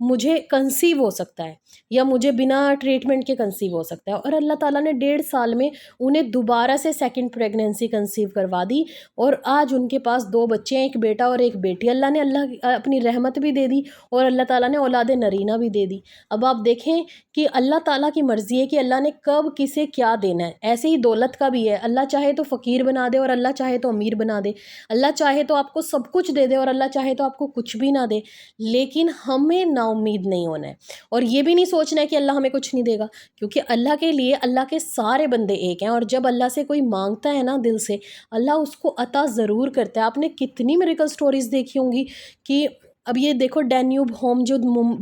مجھے کنسیو ہو سکتا ہے یا مجھے بنا ٹریٹمنٹ کے کنسیو ہو سکتا ہے، اور اللہ تعالیٰ نے 1.5 سال میں انہیں دوبارہ سے سیکنڈ پریگنینسی کنسیو کروا دی، اور آج ان کے پاس 2 بچے ہیں، ایک بیٹا اور ایک بیٹی۔ اللہ نے اپنی رحمت بھی دے دی، اور اللہ تعالیٰ نے اولاد نرینہ بھی دے دی۔ اب آپ دیکھیں کہ اللہ تعالیٰ کی مرضی ہے کہ اللہ نے کب کسے کیا دینا ہے۔ ایسے ہی دولت کا بھی ہے، اللہ چاہے تو فقیر بنا دے اور اللہ چاہے تو امیر بنا دے، اللہ چاہے تو آپ کو سب کچھ دے دے اور اللہ چاہے تو آپ کو کچھ بھی نہ دے۔ لیکن ہمیں نا امید نہیں ہونا ہے، اور یہ بھی نہیں سوچنا ہے کہ اللہ ہمیں کچھ نہیں دے گا، کیونکہ اللہ کے لیے اللہ کے سارے بندے ایک ہیں، اور جب اللہ سے کوئی مانگتا ہے نا دل سے، اللہ اس کو عطا ضرور کرتا ہے۔ آپ نے کتنی میریکل سٹوریز دیکھی ہوں گی کہ اب یہ دیکھو ڈینیوب ہوم جو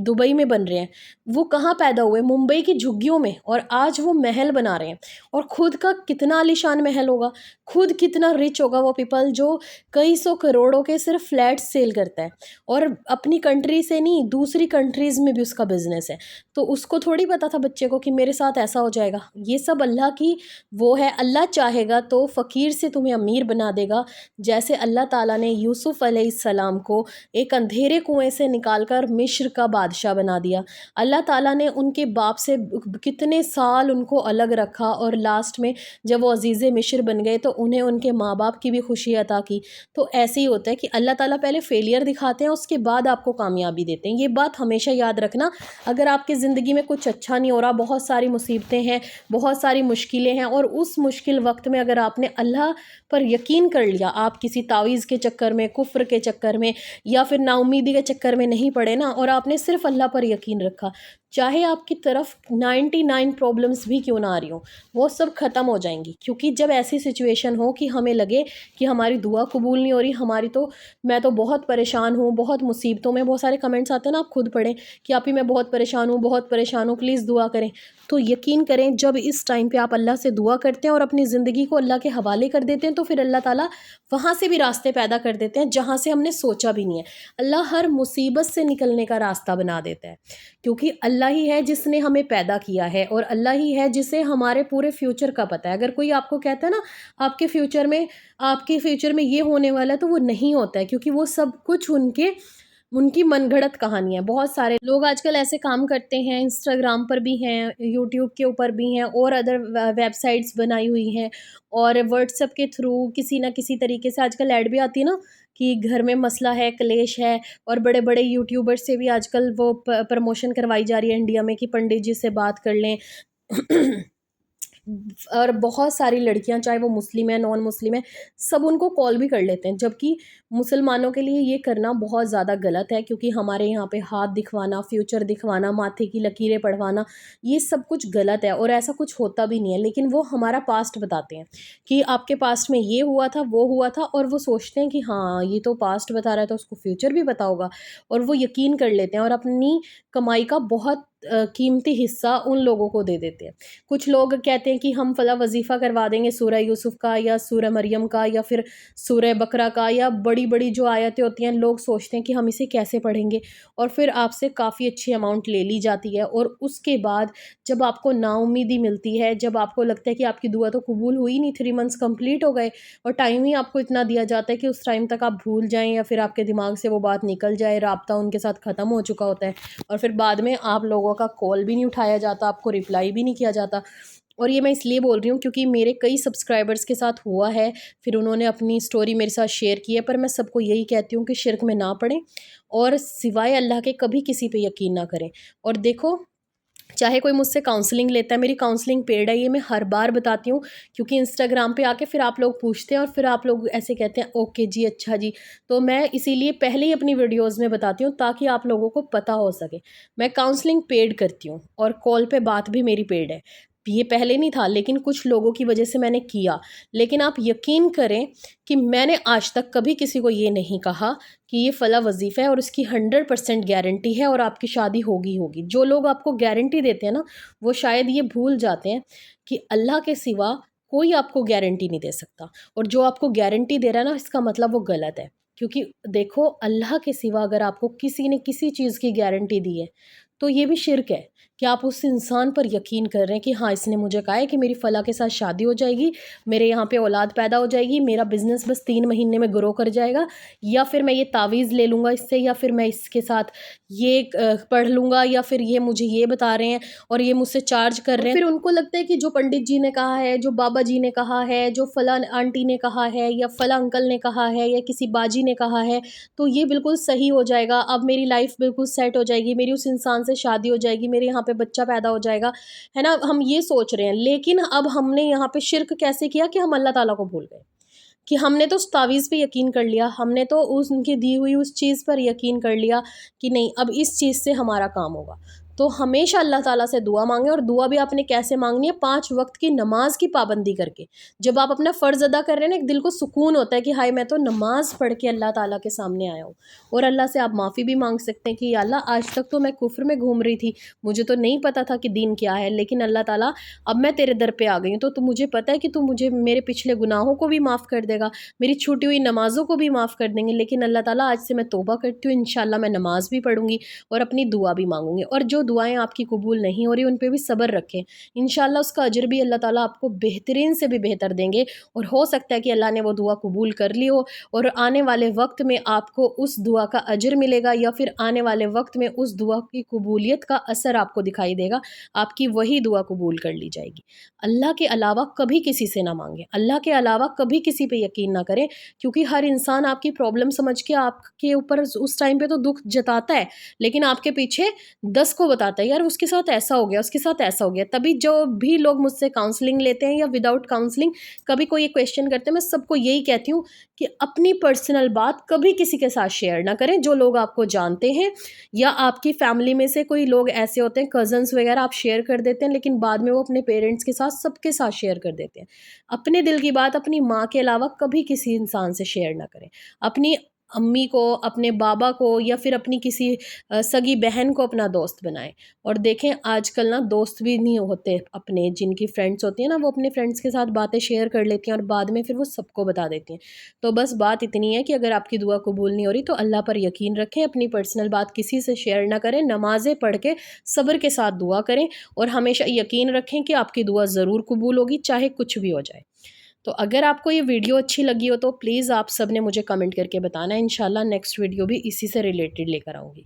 دبئی میں بن رہے ہیں، وہ کہاں پیدا ہوئے؟ ممبئی کی جھگیوں میں، اور آج وہ محل بنا رہے ہیں، اور خود کا کتنا عالیشان محل ہوگا، خود کتنا رچ ہوگا وہ پیپل جو کئی 100 کروڑوں کے صرف فلیٹ سیل کرتا ہے، اور اپنی کنٹری سے نہیں دوسری کنٹریز میں بھی اس کا بزنس ہے۔ تو اس کو تھوڑی پتا تھا بچے کو کہ میرے ساتھ ایسا ہو جائے گا۔ یہ سب اللہ کی وہ ہے، اللہ چاہے گا تو فقیر سے تمہیں امیر بنا دے گا، جیسے اللہ تعالیٰ نے یوسف علیہ السلام کو ایک اندھیرے کنویں سے نکال کر مصر کا بادشاہ بنا دیا۔ اللہ تعالیٰ نے ان کے باپ سے کتنے سال ان کو الگ رکھا، اور لاسٹ میں جب وہ عزیز مصر بن گئے تو انہیں ان کے ماں باپ کی بھی خوشی عطا کی۔ تو ایسے ہی ہوتا ہے کہ اللہ تعالیٰ پہلے فیلئر دکھاتے ہیں، اس کے بعد آپ کو کامیابی دیتے ہیں۔ یہ بات ہمیشہ یاد رکھنا۔ اگر آپ کی زندگی میں کچھ اچھا نہیں ہو رہا، بہت ساری مصیبتیں ہیں، بہت ساری مشکلیں ہیں، اور اس مشکل وقت میں اگر آپ نے اللہ پر یقین کر لیا، آپ کسی تعویذ کے چکر میں، کفر کے چکر میں، یا پھر نا امیدی کے چکر میں نہیں پڑے نا، اور آپ نے صرف اللہ پر یقین رکھا، چاہے آپ کی طرف 99 پرابلمز بھی کیوں نہ آ رہی ہوں، وہ سب ختم ہو جائیں گی۔ کیونکہ جب ایسی سچویشن ہو کہ ہمیں لگے کہ ہماری دعا قبول نہیں ہو رہی، میں تو بہت پریشان ہوں، بہت مصیبتوں میں، بہت سارے کمنٹس آتے ہیں نا، آپ خود پڑھیں کہ آپ ہی میں بہت پریشان ہوں، بہت پریشان ہوں، پلیز دعا کریں۔ تو یقین کریں جب اس ٹائم پہ آپ اللہ سے دعا کرتے ہیں اور اپنی زندگی کو اللہ کے حوالے کر دیتے ہیں، تو پھر اللہ تعالیٰ وہاں سے بھی راستے پیدا کر دیتے ہیں جہاں سے ہم نے سوچا بھی نہیں ہے۔ اللہ ہر مصیبت سے نکلنے کا راستہ بنا دیتا ہے، کیونکہ اللہ ہی ہے جس نے ہمیں پیدا کیا ہے، اور اللہ ہی ہے جسے ہمارے پورے فیوچر کا پتہ ہے۔ اگر کوئی آپ کو کہتا ہے نا آپ کے فیوچر میں یہ ہونے والا ہے، تو وہ نہیں ہوتا ہے، کیونکہ وہ سب کچھ ان کی من گھڑت کہانی ہے۔ بہت سارے لوگ آج کل ایسے کام کرتے ہیں، انسٹاگرام پر بھی ہیں، یوٹیوب کے اوپر بھی ہیں، اور ادر ویب سائٹس بنائی ہوئی ہیں، اور واٹس ایپ کے تھرو کسی نہ کسی طریقے سے آج کل ایڈ بھی آتی ہے نا کہ گھر میں مسئلہ ہے، کلیش ہے، اور بڑے بڑے یوٹیوبر سے بھی آج کل وہ پروموشن کروائی جا رہی ہے انڈیا میں کہ پنڈت جی سے بات کر لیں۔ اور بہت ساری لڑکیاں چاہے وہ مسلم ہیں نان مسلم ہیں، سب ان کو کال بھی کر لیتے ہیں، جبکہ مسلمانوں کے لیے یہ کرنا بہت زیادہ غلط ہے، کیونکہ ہمارے یہاں پہ ہاتھ دکھوانا، فیوچر دکھوانا، ماتھے کی لکیریں پڑھوانا، یہ سب کچھ غلط ہے، اور ایسا کچھ ہوتا بھی نہیں ہے۔ لیکن وہ ہمارا پاسٹ بتاتے ہیں کہ آپ کے پاسٹ میں یہ ہوا تھا، وہ ہوا تھا، اور وہ سوچتے ہیں کہ ہاں یہ تو پاسٹ بتا رہا ہے تو اس کو فیوچر بھی پتا ہوگا، اور وہ یقین کر لیتے ہیں، اور اپنی کمائی کا بہت قیمتی حصہ ان لوگوں کو دے دیتے ہیں۔ کچھ لوگ کہتے ہیں کہ ہم فلاں وظیفہ کروا دیں گے سورہ یوسف کا، یا سورہ مریم کا، یا پھر سورہ بقرہ کا، یا بڑی بڑی جو آیتیں ہوتی ہیں، لوگ سوچتے ہیں کہ ہم اسے کیسے پڑھیں گے، اور پھر آپ سے کافی اچھی اماؤنٹ لے لی جاتی ہے، اور اس کے بعد جب آپ کو نا امیدی ملتی ہے، جب آپ کو لگتا ہے کہ آپ کی دعا تو قبول ہوئی نہیں، 3 منتھس کمپلیٹ ہو گئے، اور ٹائم ہی آپ کو اتنا دیا جاتا ہے کہ اس ٹائم تک آپ بھول جائیں، یا پھر آپ کے دماغ سے وہ بات نکل جائے، رابطہ ان کے ساتھ ختم ہو چکا ہوتا ہے، اور پھر بعد میں آپ لوگوں کا کال بھی نہیں اٹھایا جاتا، آپ کو رپلائی بھی نہیں کیا جاتا۔ اور یہ میں اس لیے بول رہی ہوں کیونکہ میرے کئی سبسکرائبرز کے ساتھ ہوا ہے، پھر انہوں نے اپنی سٹوری میرے ساتھ شیئر کی ہے، پر میں سب کو یہی کہتی ہوں کہ شرک میں نہ پڑیں، اور سوائے اللہ کے کبھی کسی پہ یقین نہ کریں۔ اور دیکھو چاہے کوئی مجھ سے کاؤنسلنگ لیتا ہے، میری کاؤنسلنگ پیڈ ہے، یہ میں ہر بار بتاتی ہوں، کیونکہ انسٹاگرام پہ آ کے پھر آپ لوگ پوچھتے ہیں، اور پھر آپ لوگ ایسے کہتے ہیں اوکے جی اچھا جی، تو میں اسی لیے پہلے ہی اپنی ویڈیوز میں بتاتی ہوں تاکہ آپ لوگوں کو پتہ ہو سکے۔ میں کاؤنسلنگ پیڈ کرتی ہوں، اور کال پہ بات بھی میری پیڈ ہے۔ یہ پہلے نہیں تھا، لیکن کچھ لوگوں کی وجہ سے میں نے کیا، لیکن آپ یقین کریں کہ میں نے آج تک کبھی کسی کو یہ نہیں کہا کہ یہ فلاں وظیفہ ہے اور اس کی 100% گارنٹی ہے اور آپ کی شادی ہوگی۔ جو لوگ آپ کو گارنٹی دیتے ہیں نا، وہ شاید یہ بھول جاتے ہیں کہ اللہ کے سوا کوئی آپ کو گارنٹی نہیں دے سکتا، اور جو آپ کو گارنٹی دے رہا ہے نا، اس کا مطلب وہ غلط ہے، کیونکہ دیکھو اللہ کے سوا اگر آپ کو کسی نے کسی چیز کی گارنٹی دی ہے تو یہ بھی شرک ہے کہ آپ اس انسان پر یقین کر رہے ہیں کہ ہاں اس نے مجھے کہا ہے کہ میری فلاں کے ساتھ شادی ہو جائے گی، میرے یہاں پہ اولاد پیدا ہو جائے گی، میرا بزنس بس 3 مہینے میں گرو کر جائے گا، یا پھر میں یہ تعویذ لے لوں گا اس سے، یا پھر میں اس کے ساتھ یہ پڑھ لوں گا یا پھر یہ مجھے یہ بتا رہے ہیں اور یہ مجھ سے چارج کر رہے ہیں. پھر ان کو لگتا ہے کہ جو پنڈت جی نے کہا ہے، جو بابا جی نے کہا ہے، جو فلاں آنٹی نے کہا ہے یا فلاں انکل نے کہا ہے یا کسی باجی نے کہا ہے تو یہ بالکل صحیح ہو جائے گا، اب میری لائف بالکل سیٹ ہو جائے گی، میری اس انسان سے شادی ہو جائے گی، میرے یہاں پہ بچہ پیدا ہو جائے گا، ہے نا. ہم یہ سوچ رہے ہیں، لیکن اب ہم نے یہاں پہ شرک کیسے کیا کہ ہم اللہ تعالیٰ کو بھول گئے کہ ہم نے تو اس تعویذ پہ یقین کر لیا، ہم نے تو ان کی دی ہوئی اس چیز پر یقین کر لیا کہ نہیں اب اس چیز سے ہمارا کام ہوگا. تو ہمیشہ اللہ تعالیٰ سے دعا مانگیں، اور دعا بھی آپ نے کیسے مانگنی ہے؟ 5 وقت کی نماز کی پابندی کر کے. جب آپ اپنا فرض ادا کر رہے ہیں نا، ایک دل کو سکون ہوتا ہے کہ ہائے میں تو نماز پڑھ کے اللہ تعالیٰ کے سامنے آیا ہوں. اور اللہ سے آپ معافی بھی مانگ سکتے ہیں کہ یا اللہ آج تک تو میں کفر میں گھوم رہی تھی، مجھے تو نہیں پتا تھا کہ دین کیا ہے، لیکن اللہ تعالیٰ اب میں تیرے در پہ آ گئی ہوں، تو مجھے پتہ ہے کہ تو مجھے میرے پچھلے گناہوں کو بھی معاف کر دے گا، میری چھوٹی ہوئی نمازوں کو بھی معاف کر دیں گے. لیکن اللہ تعالیٰ آج سے میں توبہ کرتی ہوں، انشاءاللہ میں نماز بھی پڑھوں گی اور اپنی دعا بھی مانگوں گی. اور جو دعائیں آپ کی قبول نہیں ہو رہی ان پہ بھی صبر رکھیں، انشاءاللہ اس کا اجر بھی اللہ تعالیٰ آپ کو بہترین سے بھی بہتر دیں گے. اور ہو سکتا ہے کہ اللہ نے وہ دعا قبول کر لی ہو اور آنے والے وقت میں آپ کو اس دعا کا اجر ملے گا، یا پھر آنے والے وقت میں اس دعا کی قبولیت کا اثر آپ کو دکھائی دے گا، آپ کی وہی دعا قبول کر لی جائے گی. اللہ کے علاوہ کبھی کسی سے نہ مانگیں، اللہ کے علاوہ کبھی کسی پہ یقین نہ کریں، کیونکہ ہر انسان آپ کی پرابلم سمجھ کے آپ کے اوپر اس ٹائم پہ تو دکھ جتاتا ہے، لیکن آپ کے پیچھے 10 کو بتاتا ہے یار اس کے ساتھ ایسا ہو گیا، اس کے ساتھ ایسا ہو گیا. تبھی جو بھی لوگ مجھ سے کاؤنسلنگ لیتے ہیں یا وداؤٹ کاؤنسلنگ کبھی کوئی کویشچن کرتے ہیں، میں سب کو یہی کہتی ہوں کہ اپنی پرسنل بات کبھی کسی کے ساتھ شیئر نہ کریں. جو لوگ آپ کو جانتے ہیں یا آپ کی فیملی میں سے کوئی لوگ ایسے ہوتے ہیں کزنس وغیرہ، آپ شیئر کر دیتے ہیں لیکن بعد میں وہ اپنے پیرنٹس کے ساتھ سب کے ساتھ شیئر کر دیتے ہیں. اپنے دل کی بات اپنی ماں کے علاوہ کبھی کسی انسان سے شیئر نہ کریں. اپنی امی کو، اپنے بابا کو یا پھر اپنی کسی سگی بہن کو اپنا دوست بنائیں. اور دیکھیں آج کل نا دوست بھی نہیں ہوتے اپنے، جن کی فرینڈس ہوتی ہیں نا وہ اپنے فرینڈس کے ساتھ باتیں شیئر کر لیتی ہیں اور بعد میں پھر وہ سب کو بتا دیتی ہیں. تو بس بات اتنی ہے کہ اگر آپ کی دعا قبول نہیں ہو رہی تو اللہ پر یقین رکھیں، اپنی پرسنل بات کسی سے شیئر نہ کریں، نمازیں پڑھ کے صبر کے ساتھ دعا کریں اور ہمیشہ یقین رکھیں کہ آپ کی دعا ضرور قبول ہوگی چاہے کچھ بھی ہو جائے. تو اگر آپ کو یہ ویڈیو اچھی لگی ہو تو پلیز آپ سب نے مجھے کمنٹ کر کے بتانا ہے، انشاءاللہ نیکسٹ ویڈیو بھی اسی سے ریلیٹڈ لے کر آؤں گی.